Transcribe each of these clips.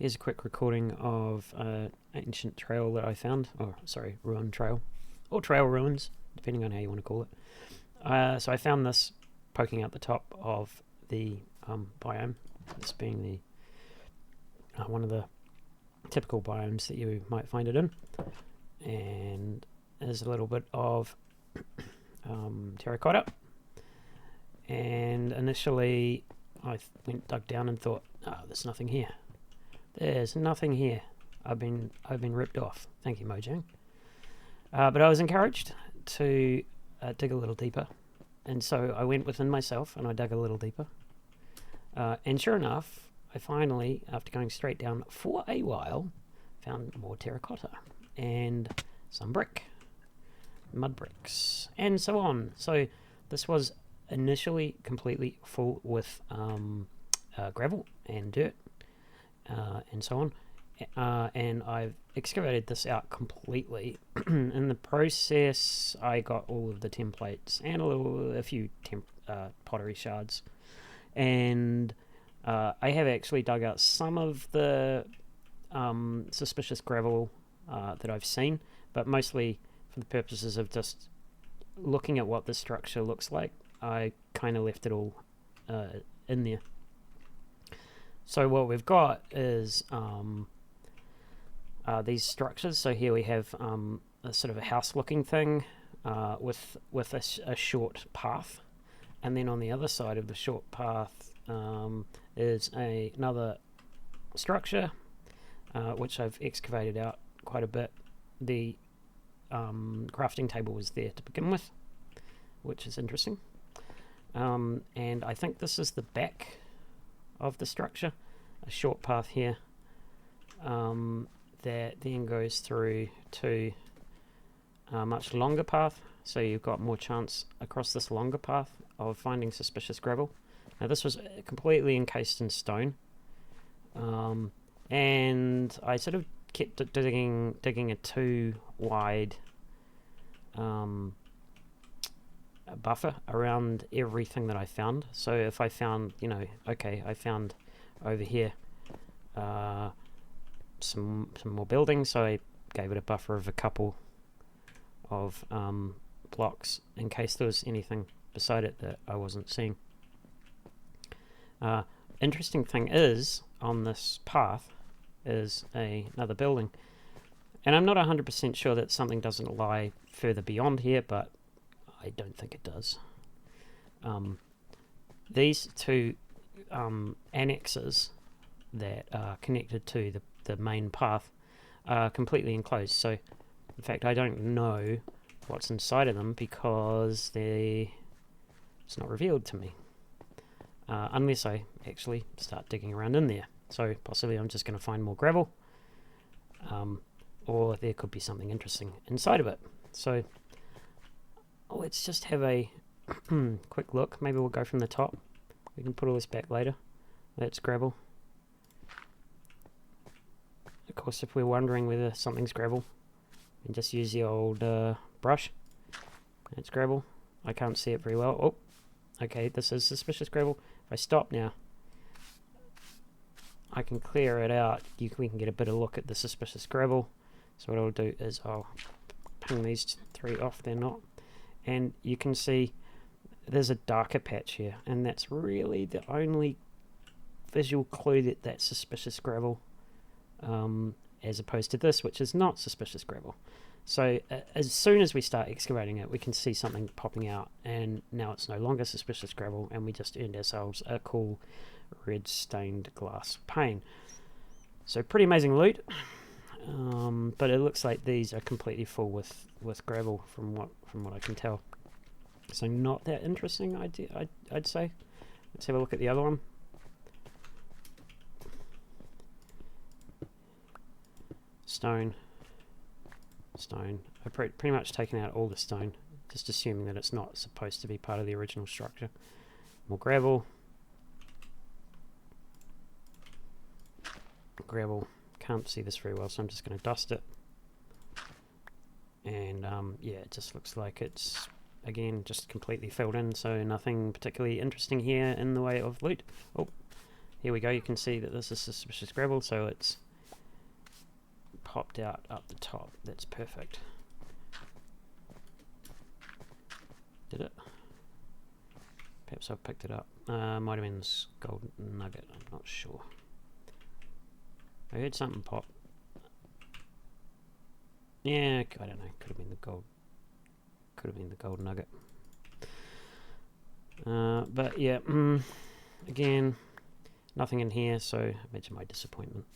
Here's a quick recording of an ancient trail that I found. Oh, sorry, ruined trail. Or trail ruins, depending on how you want to call it. So I found this poking out the top of the biome. This being the one of the typical biomes that you might find it in. And there's a little bit of terracotta. And initially I dug down and thought, oh, there's nothing here. There's nothing here. I've been ripped off. Thank you, Mojang. But I was encouraged to dig a little deeper, and so I went within myself and I dug a little deeper. And sure enough, I finally, after going straight down for a while, found more terracotta and some brick, mud bricks, and so on. So this was initially completely full with gravel and dirt. And so on, and I've excavated this out completely. In the process, I got all of the templates and a few pottery shards, and I have actually dug out some of the suspicious gravel that I've seen, but mostly for the purposes of just looking at what the structure looks like. I kind of left it all in there. So what we've got is these structures. So here we have a sort of a house-looking thing with a short path, and then on the other side of the short path is another structure which I've excavated out quite a bit. The crafting table was there to begin with, which is interesting, and I think this is the back of the structure, a short path here that then goes through to a much longer path, so you've got more chance across this longer path of finding suspicious gravel. Now this was completely encased in stone, and I sort of kept digging a too wide buffer around everything that I found. So if I found, I found over here some more buildings, so I gave it a buffer of a couple of blocks in case there was anything beside it that I wasn't seeing. Interesting thing is, on this path is another building, and I'm not 100% sure that something doesn't lie further beyond here, but I don't think it does. These two annexes that are connected to the main path are completely enclosed. So, in fact, I don't know what's inside of them because it's not revealed to me. Unless I actually start digging around in there. So, possibly I'm just going to find more gravel. Or there could be something interesting inside of it. So, let's just have a quick look. Maybe we'll go from the top. We can put all this back later. That's gravel. Of course, if we're wondering whether something's gravel, we can just use the old brush. It's gravel. I can't see it very well. Oh, okay, this is suspicious gravel. If I stop now, I can clear it out. We can get a better look at the suspicious gravel. So what I'll do is I'll ping these three off. They're not. And you can see there's a darker patch here, and that's really the only visual clue that that's suspicious gravel, as opposed to this, which is not suspicious gravel. So as soon as we start excavating it, we can see something popping out, and now it's no longer suspicious gravel, and we just earned ourselves a cool red stained glass pane. So pretty amazing loot, but it looks like these are completely full with gravel from what I can tell. So not that interesting, I'd say. Let's have a look at the other one. Stone. I've pretty much taken out all the stone, just assuming that it's not supposed to be part of the original structure. More gravel. Can't see this very well, so I'm just going to dust it. And yeah, it just looks like it's, again, just completely filled in, so nothing particularly interesting here in the way of loot. Oh, here we go. You can see that this is suspicious gravel, so it's popped out up the top. That's perfect. Did it? Perhaps I've picked it up. Might have been this gold nugget, I'm not sure. I heard something pop. Yeah, I don't know. Could have been the gold. Could have been the gold nugget. But yeah, again, nothing in here, so imagine my disappointment.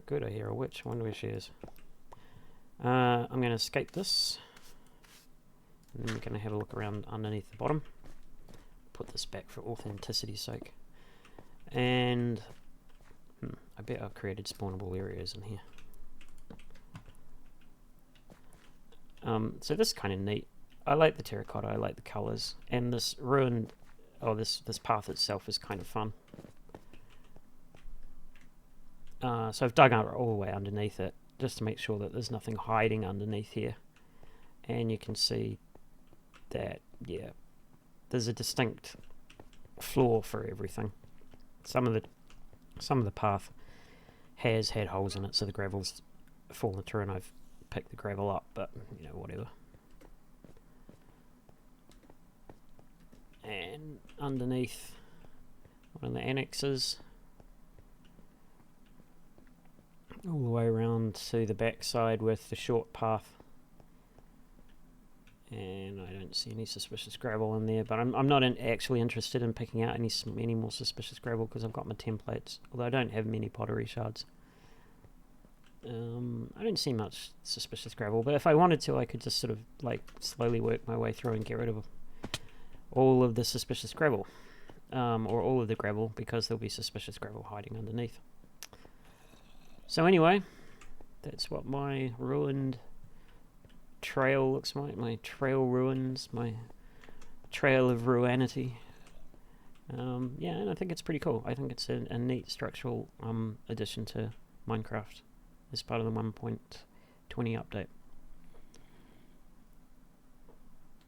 Good, I hear a witch. I wonder where she is. I'm going to escape this. And then we're going to have a look around underneath the bottom. Put this back for authenticity's sake. And I bet I've created spawnable areas in here. So this is kind of neat. I like the terracotta, I like the colours, and this ruined, this path itself is kind of fun. So I've dug out all the way underneath it, just to make sure that there's nothing hiding underneath here. And you can see that, yeah, there's a distinct floor for everything. Some of the path has had holes in it, so the gravel's fallen through, and I've picked the gravel up, but you know, whatever. And underneath one of the annexes, all the way around to the back side with the short path. And I don't see any suspicious gravel in there, but I'm not actually interested in picking out any more suspicious gravel because I've got my templates, although I don't have many pottery shards. I don't see much suspicious gravel, but if I wanted to, I could just sort of like slowly work my way through and get rid of all of the suspicious gravel, or all of the gravel, because there'll be suspicious gravel hiding underneath. So anyway, that's what my ruined trail looks like. My trail ruins, my trail of ruinity. Yeah, and I think it's pretty cool. I think it's a neat structural addition to Minecraft as part of the 1.20 update.